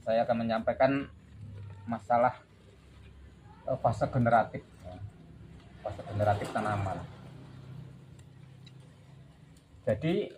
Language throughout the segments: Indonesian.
Saya akan menyampaikan masalah fase generatif, fase generatif tanaman. Jadi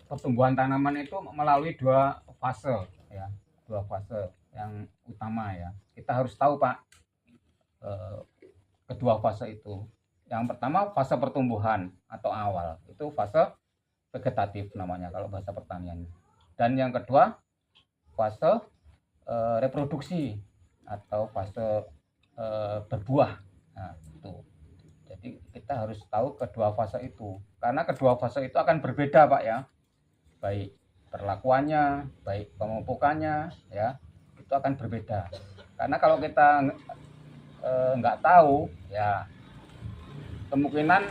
pertumbuhan tanaman itu melalui dua fase, ya, dua fase yang utama ya. Kita harus tahu Pak, kedua fase itu. Yang pertama fase pertumbuhan atau awal, itu fase vegetatif namanya kalau bahasa pertanian. Dan yang kedua fase reproduksi atau fase berbuah. Nah, itu. Jadi kita harus tahu kedua fase itu, karena kedua fase itu akan berbeda Pak ya, baik perlakuannya, baik pemupukannya ya, itu akan berbeda. Karena kalau kita nggak tahu ya, kemungkinan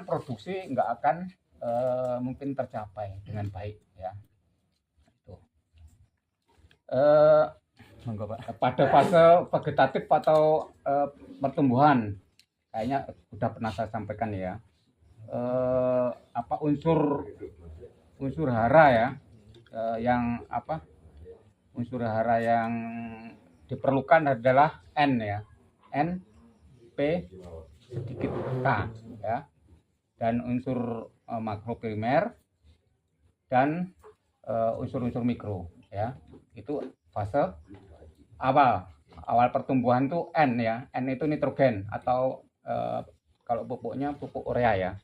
produksi nggak akan mungkin tercapai dengan baik ya. Itu. Pada fase vegetatif atau pertumbuhan, kayaknya udah pernah saya sampaikan ya, apa unsur hara ya, yang apa unsur hara yang diperlukan adalah N ya, N, P sedikit K ya, dan unsur makroprimer dan unsur-unsur mikro ya. Itu fase awal pertumbuhan tuh N ya. N itu nitrogen atau kalau pupuknya pupuk urea ya.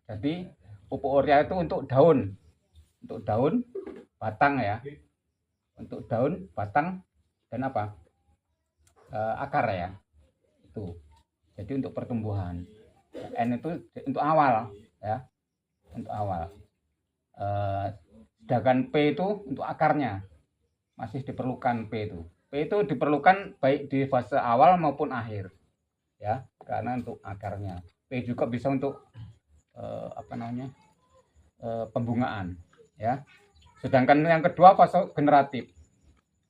Jadi pupuk urea itu untuk daun, batang ya, untuk daun, batang, dan apa, akar ya. Itu jadi untuk pertumbuhan. N itu untuk awal ya, untuk awal. Sedangkan P itu untuk akarnya, masih diperlukan P itu. P itu diperlukan baik di fase awal maupun akhir ya, karena untuk akarnya. P juga bisa untuk pembungaan ya. Sedangkan yang kedua fase generatif.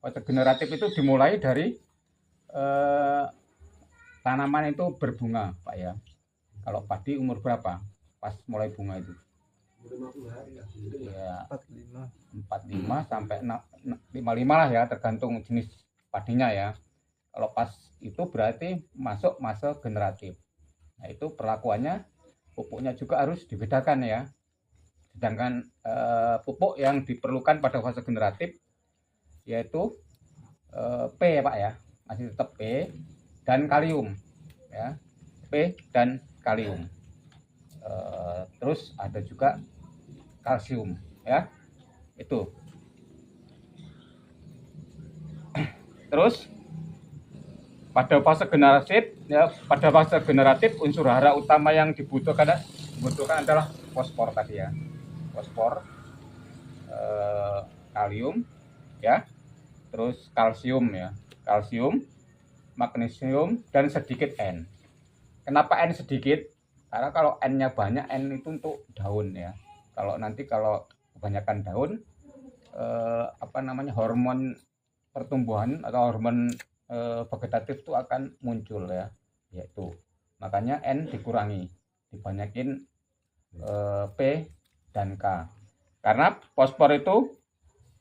Fase generatif itu dimulai dari tanaman itu berbunga Pak ya. Kalau padi umur berapa pas mulai bunga itu? 50 hari ya, 45 sampai 55 lah ya, tergantung jenis padinya ya. Kalau pas itu berarti masuk masa generatif. Nah, itu perlakuannya pupuknya juga harus dibedakan ya. Sedangkan pupuk yang diperlukan pada fase generatif yaitu P ya Pak ya, masih tetap P dan kalium ya, P dan kalium. Terus ada juga kalsium ya, itu. Terus pada fase generatif unsur hara utama yang dibutuhkan adalah fosfor tadi ya, fosfor, kalium ya, terus kalsium ya, magnesium, dan sedikit N. Kenapa N sedikit? Karena kalau N-nya banyak, N itu untuk daun ya. Kalau kebanyakan daun, hormon pertumbuhan atau hormon vegetatif itu akan muncul ya, yaitu makanya N dikurangi, dibanyakin P dan K. Karena fosfor itu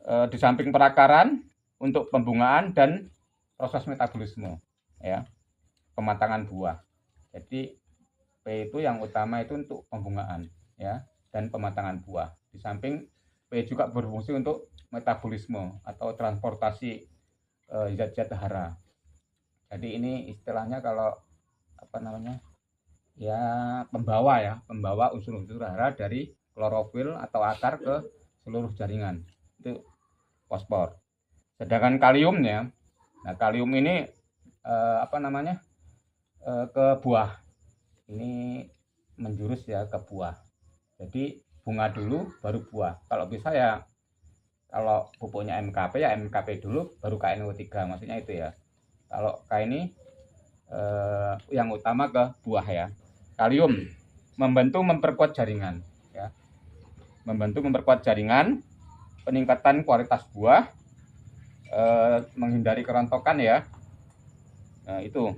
di samping perakaran untuk pembungaan dan proses metabolisme ya, pematangan buah. Jadi P itu yang utama itu untuk pembungaan ya dan pematangan buah. Di samping P juga berfungsi untuk metabolisme atau transportasi zat-zat hara. Jadi ini istilahnya kalau pembawa unsur-unsur hara dari klorofil atau akar ke seluruh jaringan, itu fosfor. Sedangkan kaliumnya, nah kalium ini ke buah, ini menjurus ya ke buah. Jadi bunga dulu baru buah. Kalau bisa ya, kalau pupuknya MKP ya MKP dulu baru KNO3, maksudnya itu ya. Kalau K ini yang utama ke buah ya. Kalium membantu memperkuat jaringan ya. Membantu memperkuat jaringan, peningkatan kualitas buah, menghindari kerontokan ya. Nah, itu.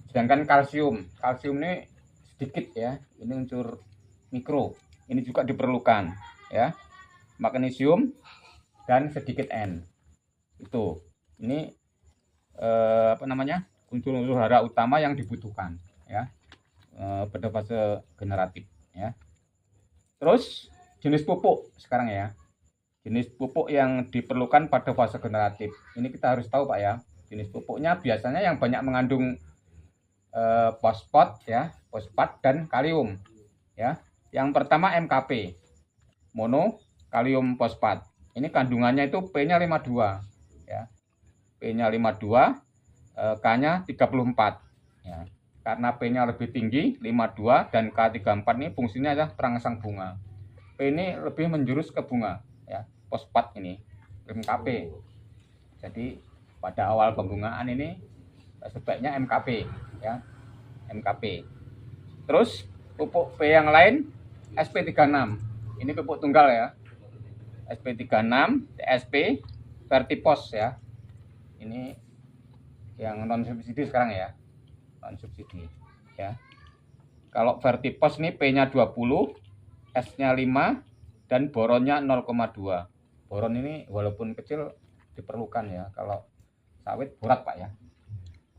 Sedangkan kalsium ini sedikit ya. Ini unsur mikro. ini juga diperlukan ya, magnesium dan sedikit N. Itu ini apa namanya, unsur-unsur hara utama yang dibutuhkan ya pada fase generatif ya. Terus jenis pupuk sekarang ya, jenis pupuk yang diperlukan pada fase generatif ini kita harus tahu Pak ya. Jenis pupuknya biasanya yang banyak mengandung fosfat ya, fosfat dan kalium ya. Yang pertama MKP, mono kalium fosfat. Ini kandungannya itu P-nya 52 ya. P-nya 52, K-nya 34 ya. Karena P-nya lebih tinggi 52 dan K34 ini fungsinya adalah perangsang bunga. P ini lebih menjurus ke bunga ya, fosfat ini MKP. Jadi pada awal pembungaan ini sebaiknya MKP ya, MKP. Terus pupuk P yang lain SP36. Ini pupuk tunggal ya. SP36, TSP, Vertipos ya. Ini yang non subsidi sekarang ya. Non subsidi ya. Kalau Vertipos ini P-nya 20, S-nya 5 dan boronnya 0,2. Boron ini walaupun kecil diperlukan ya. Kalau sawit borat Pak ya.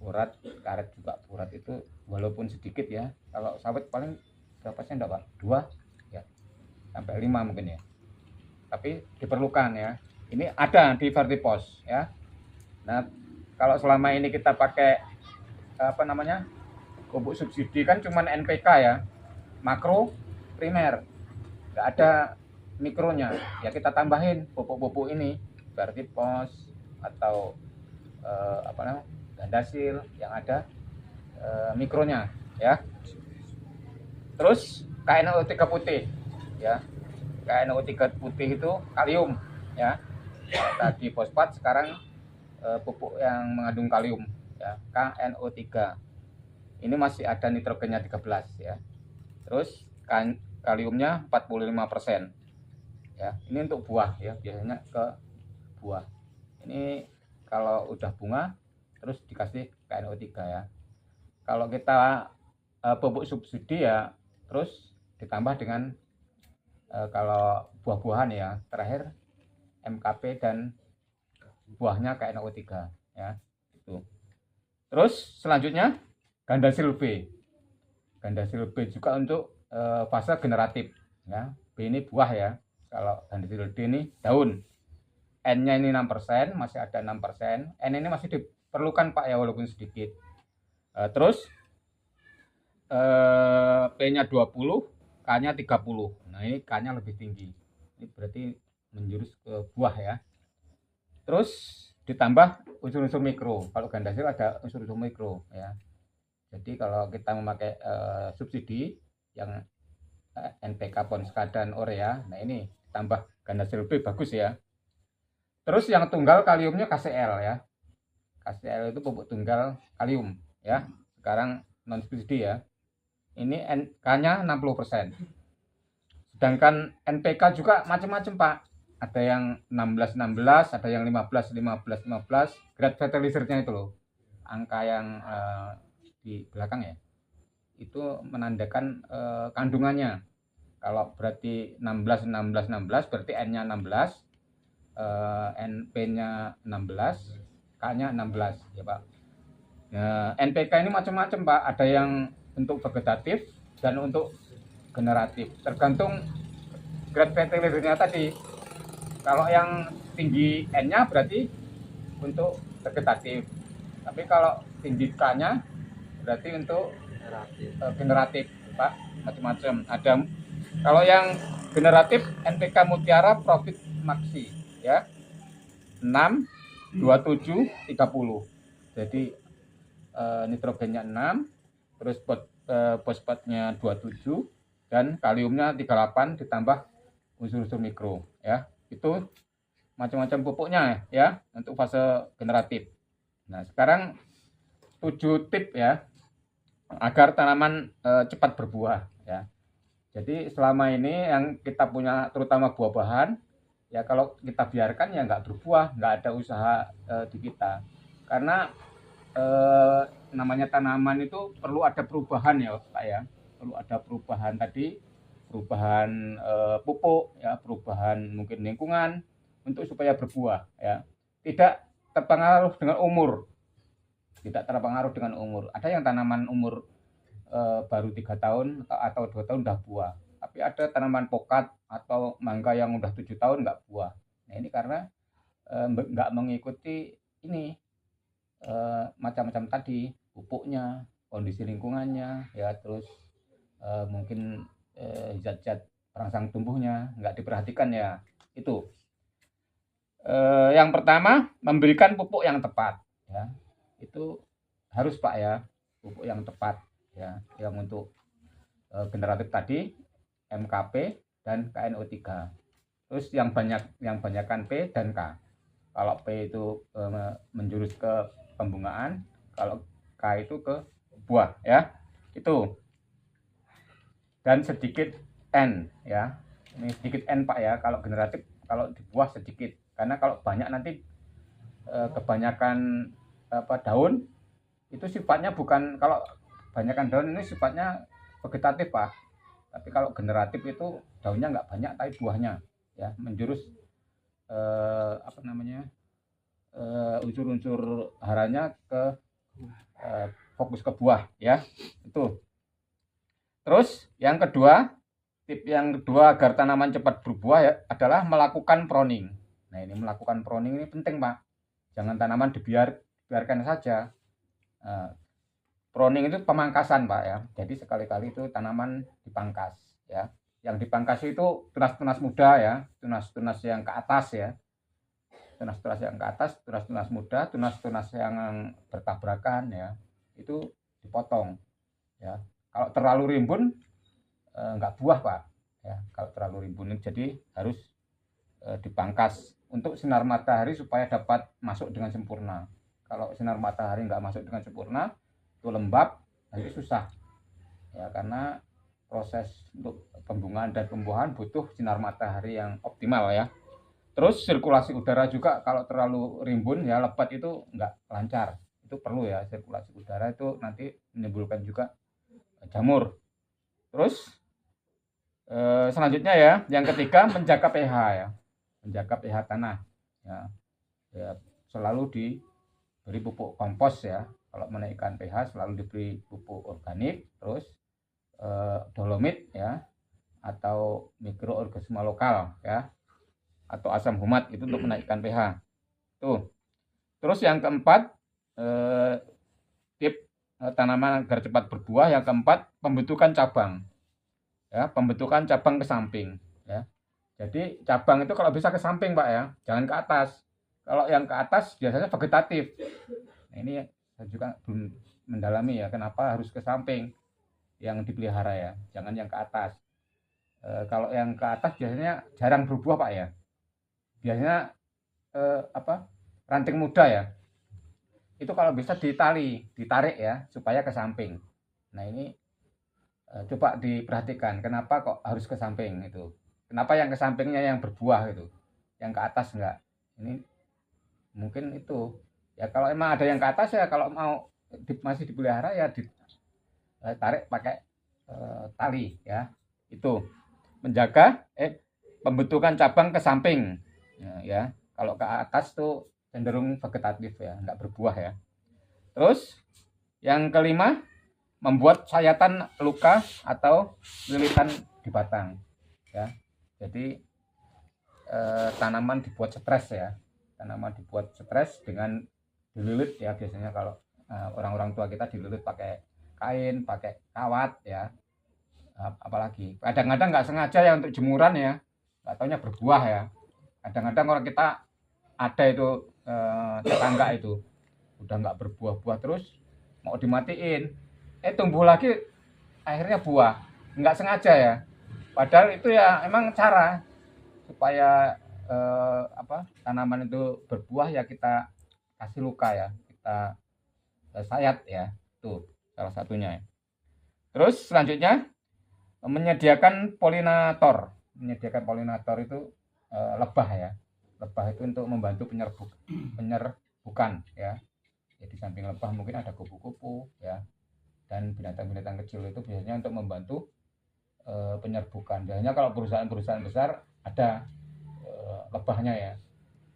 Borat, karet juga borat itu walaupun sedikit ya. Kalau sawit paling berapa sih enggak Pak? 2 ya. Sampai 5 mungkin ya. Tapi diperlukan ya. Ini ada di Vertipos ya. Nah, kalau selama ini kita pakai apa namanya? Pupuk subsidi kan cuman NPK ya. Makro, primer. Enggak ada mikronya. Ya kita tambahin pupuk-pupuk ini, Vertipos atau apa namanya? Gandasil yang ada mikronya ya. Terus KNO3 putih ya. KNO3 putih itu kalium ya. Tadi fosfat, sekarang pupuk yang mengandung kalium ya, KNO3. Ini masih ada nitrogennya 13 ya. Terus kaliumnya 45% ya. Ini untuk buah ya, biasanya ke buah. Ini kalau udah bunga terus dikasih KNO3 ya. Kalau kita pupuk subsidi ya terus ditambah dengan kalau buah-buahan ya, terakhir MKP dan buahnya KNO3 ya. Itu. Terus selanjutnya Gandasil B. Gandasil B juga untuk fase generatif ya. B ini buah ya. Kalau Gandasil D ini daun. N-nya ini 6%, masih ada 6%. N ini masih diperlukan Pak ya, walaupun sedikit. Terus P-nya 20, K-nya 30. Nah, ini K-nya lebih tinggi. Ini berarti menjurus ke buah ya. Terus ditambah unsur-unsur mikro. Kalau Gandasil ada unsur-unsur mikro ya. Jadi kalau kita memakai subsidi yang NPK, Ponska dan Urea, nah ini tambah Gandasil B bagus ya. Terus yang tunggal kaliumnya KCl ya. KCl itu pupuk tunggal kalium ya. Sekarang non subsidi ya. Ini K-nya 60%. Sedangkan NPK juga macam-macam Pak. Ada yang 16-16, ada yang 15-15-15. Grade fertilizernya itu loh. Angka yang di belakang ya. Itu menandakan kandungannya. Kalau berarti 16-16-16 berarti N-nya 16. NP-nya 16, K-nya 16 ya Pak. Nah, NPK ini macam-macam Pak, ada yang untuk vegetatif dan untuk generatif, tergantung grade fertilizernya tadi. Kalau yang tinggi N-nya berarti untuk vegetatif, tapi kalau tinggi K-nya berarti untuk generatif Pak, macam-macam. Ada kalau yang generatif NPK Mutiara Profit Maxi ya, 6, 27, 30. Jadi nitrogennya 6, terus fosfatnya 27 dan kaliumnya 38 ditambah unsur-unsur mikro ya. Itu macam-macam pupuknya ya untuk fase generatif. Nah, sekarang 7 tip ya agar tanaman cepat berbuah ya. Jadi selama ini yang kita punya terutama buah-bahan ya, kalau kita biarkan ya nggak berbuah, nggak ada usaha di kita. Karena namanya tanaman itu perlu ada perubahan ya Pak ya. Perlu ada perubahan tadi, perubahan pupuk ya, perubahan mungkin lingkungan untuk supaya berbuah ya. Tidak terpengaruh dengan umur. Tidak terpengaruh dengan umur. Ada yang tanaman umur baru 3 tahun atau 2 tahun udah buah. Tapi ada tanaman pokat atau mangga yang udah 7 tahun nggak buah. Nah ini karena nggak mengikuti ini macam-macam tadi, pupuknya, kondisi lingkungannya, ya terus mungkin zat-zat perangsang tumbuhnya nggak diperhatikan ya. Itu yang pertama, memberikan pupuk yang tepat ya. Itu harus Pak ya, pupuk yang tepat ya, yang untuk generatif tadi MKP dan KNO3. Terus yang banyakkan P dan K. Kalau P itu menjurus ke pembungaan, kalau K itu ke buah ya. Itu. Dan sedikit N ya. Ini sedikit N Pak ya, kalau generatif, kalau di buah sedikit. Karena kalau banyak nanti kebanyakan daun itu sifatnya bukan, kalau kebanyakan daun ini sifatnya vegetatif Pak. Tapi kalau generatif itu daunnya nggak banyak tapi buahnya ya, menjurus unsur-unsur haranya ke fokus ke buah ya. Itu. Terus yang kedua, tip yang kedua agar tanaman cepat berbuah ya adalah melakukan pruning. Nah ini melakukan pruning ini penting Pak. Jangan tanaman dibiarkan saja. Pruning itu pemangkasan Pak ya. Jadi sekali-kali itu tanaman dipangkas ya. Yang dipangkas itu tunas-tunas muda ya, tunas-tunas yang ke atas ya. Tunas-tunas yang ke atas, tunas-tunas muda, tunas-tunas yang bertabrakan ya. Itu dipotong ya. Kalau terlalu rimbun nggak buah Pak ya. Kalau terlalu rimbun jadi harus dipangkas untuk sinar matahari supaya dapat masuk dengan sempurna. Kalau sinar matahari nggak masuk dengan sempurna, itu lembab, nanti susah ya, karena proses untuk pembungaan dan pembuahan butuh sinar matahari yang optimal ya. Terus sirkulasi udara juga kalau terlalu rimbun ya, lebat itu nggak lancar. Itu perlu ya, sirkulasi udara itu nanti menimbulkan juga jamur. Terus selanjutnya ya, yang ketiga menjaga pH ya. Menjaga pH tanah ya. Selalu diberi pupuk kompos ya. Kalau menaikkan pH selalu diberi pupuk organik, terus dolomit ya, atau mikroorganisme lokal ya, atau asam humat itu untuk menaikkan pH. Tuh. Terus yang keempat, tip tanaman agar cepat berbuah, yang keempat pembentukan cabang ya, pembentukan cabang ke samping ya. Jadi cabang itu kalau bisa ke samping Pak ya, jangan ke atas. Kalau yang ke atas biasanya vegetatif. Nah, ini saya juga belum mendalami ya, kenapa harus ke samping yang dipelihara ya, jangan yang ke atas. Kalau yang ke atas biasanya jarang berbuah Pak ya. Biasanya ranting muda ya. Itu kalau bisa ditarik ya supaya ke samping. Nah, ini coba diperhatikan kenapa kok harus ke samping itu. Kenapa yang ke sampingnya yang berbuah itu, yang ke atas enggak? Ini mungkin itu ya, kalau emang ada yang ke atas ya, kalau mau masih dipelihara ya ditarik pakai tali ya. Itu menjaga pembentukan cabang ke samping ya. Kalau ke atas tuh cenderung vegetatif ya, enggak berbuah ya. Terus yang kelima, membuat sayatan luka atau lilitan di batang ya. Jadi tanaman dibuat stres ya, tanaman dibuat stres dengan dililit ya. Biasanya kalau orang-orang tua kita dililit pakai kain, pakai kawat ya. Apalagi kadang-kadang nggak sengaja ya untuk jemuran ya, nggak taunya berbuah ya. Kadang-kadang orang kita ada itu tetangga itu udah nggak berbuah-buah terus mau dimatiin, tumbuh lagi akhirnya buah, nggak sengaja ya. Padahal itu ya emang cara supaya tanaman itu berbuah ya, kita kasih luka ya, kita sayat ya, itu salah satunya. Terus selanjutnya menyediakan polinator. Menyediakan polinator itu lebah ya. Lebah itu untuk membantu penyerbukan ya. Jadi samping lebah mungkin ada kupu-kupu ya, dan binatang-binatang kecil itu biasanya untuk membantu penyerbukan. Biasanya kalau perusahaan-perusahaan besar ada lebahnya ya,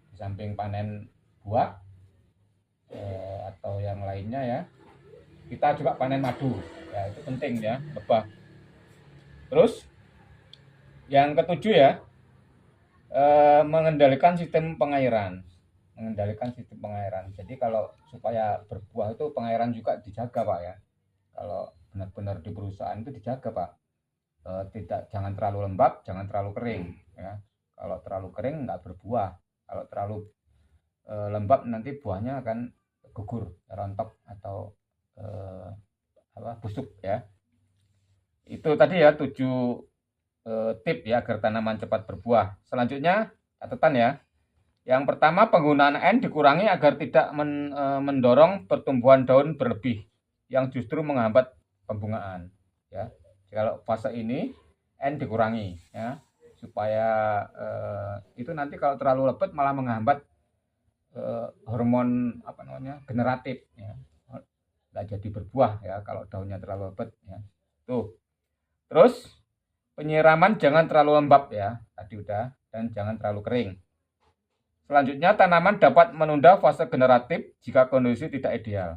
di samping panen buah atau yang lainnya ya, kita juga panen madu ya, itu penting ya, lebah. Terus yang ketujuh ya, mengendalikan sistem pengairan. Jadi kalau supaya berbuah itu pengairan juga dijaga Pak ya. Kalau benar-benar di perusahaan itu dijaga Pak. Jangan terlalu lembab, jangan terlalu kering ya. Kalau terlalu kering nggak berbuah. Kalau terlalu lembab nanti buahnya akan gugur, rontok atau busuk ya. Itu tadi ya 7 tip ya agar tanaman cepat berbuah. Selanjutnya catatan ya. Yang pertama, penggunaan N dikurangi agar tidak mendorong pertumbuhan daun berlebih yang justru menghambat pembungaan ya. Kalau fase ini N dikurangi ya, supaya itu nanti kalau terlalu lebat malah menghambat hormon generatif ya, nggak jadi berbuah ya kalau daunnya terlalu lebat ya. Tuh. Terus penyiraman jangan terlalu lembab ya, tadi udah, dan jangan terlalu kering. Selanjutnya, tanaman dapat menunda fase generatif jika kondisi tidak ideal.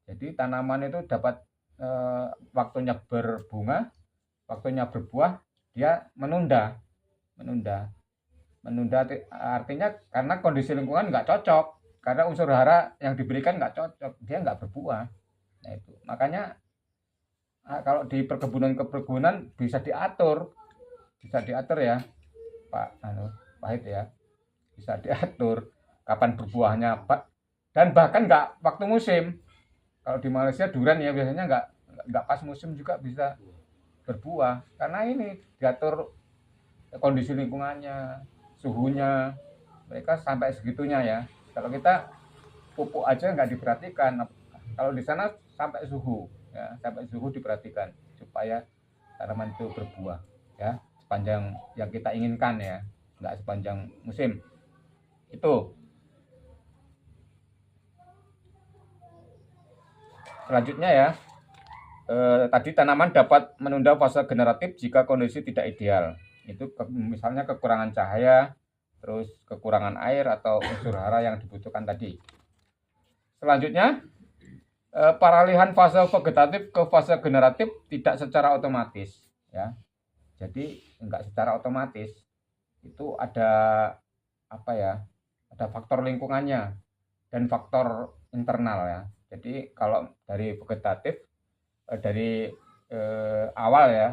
Jadi tanaman itu dapat waktunya berbunga, waktunya berbuah, dia menunda artinya karena kondisi lingkungan nggak cocok, karena unsur hara yang diberikan nggak cocok, dia nggak berbuah. Nah itu makanya kalau di perkebunan bisa diatur ya Pak Wahid ya, bisa diatur kapan berbuahnya Pak, dan bahkan nggak waktu musim. Kalau di Malaysia durian ya biasanya nggak pas musim juga bisa berbuah, karena ini diatur kondisi lingkungannya, suhunya, mereka sampai segitunya ya. Kalau kita pupuk aja nggak diperhatikan, kalau di sana sampai suhu ya, sampai suhu diperhatikan supaya tanaman itu berbuah ya, sepanjang yang kita inginkan ya, nggak sepanjang musim. Itu. Selanjutnya ya, tadi tanaman dapat menunda fase generatif jika kondisi tidak ideal. Itu misalnya kekurangan cahaya, terus kekurangan air atau unsur hara yang dibutuhkan tadi. Selanjutnya, peralihan fase vegetatif ke fase generatif tidak secara otomatis ya. Jadi enggak secara otomatis. Itu ada ada faktor lingkungannya dan faktor internal ya. Jadi kalau dari vegetatif dari awal ya,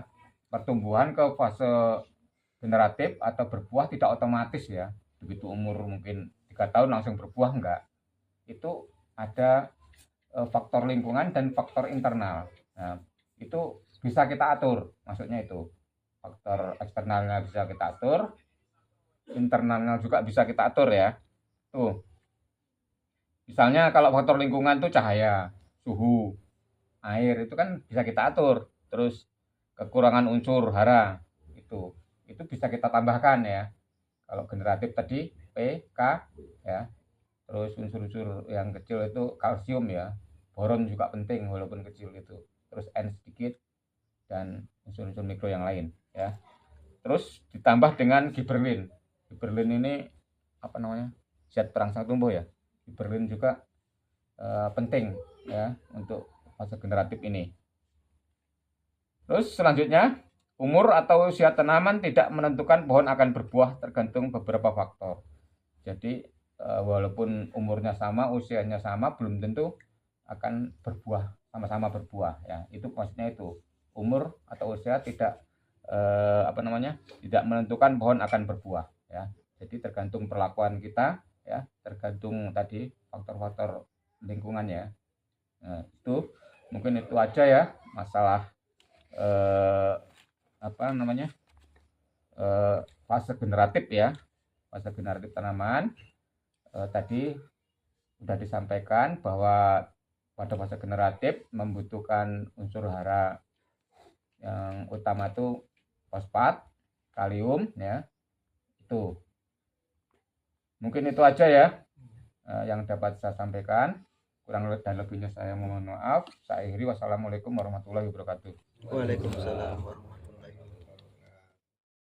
pertumbuhan ke fase generatif atau berbuah tidak otomatis ya. Begitu umur mungkin 3 tahun langsung berbuah enggak. Itu ada faktor lingkungan dan faktor internal. Nah, itu bisa kita atur, maksudnya itu. Faktor eksternalnya bisa kita atur, internalnya juga bisa kita atur ya. Tuh. Misalnya kalau faktor lingkungan itu cahaya, suhu, air itu kan bisa kita atur. Terus kekurangan unsur hara itu bisa kita tambahkan ya. Kalau generatif tadi P, K ya. Terus unsur-unsur yang kecil itu kalsium ya. Boron juga penting walaupun kecil itu. Terus N sedikit dan unsur-unsur mikro yang lain ya. Terus ditambah dengan giberlin. Giberlin ini zat perangsang tumbuh ya. Giberlin juga penting ya untuk fase generatif ini. Terus selanjutnya, umur atau usia tanaman tidak menentukan pohon akan berbuah, tergantung beberapa faktor. Jadi walaupun umurnya sama, usianya sama, belum tentu akan berbuah, sama-sama berbuah ya. Itu maksudnya itu. Umur atau usia tidak tidak menentukan pohon akan berbuah ya. Jadi tergantung perlakuan kita ya, tergantung tadi faktor-faktor lingkungan ya. Nah, itu mungkin itu aja ya masalah fase generatif ya, fase generatif tanaman. Tadi sudah disampaikan bahwa pada fase generatif membutuhkan unsur hara yang utama itu fosfat, kalium ya. Itu mungkin itu aja ya yang dapat saya sampaikan. Kurang dan lebihnya saya mohon maaf. Saya akhiri. Wassalamualaikum warahmatullahi wabarakatuh. Waalaikumsalam warahmatullahi wabarakatuh.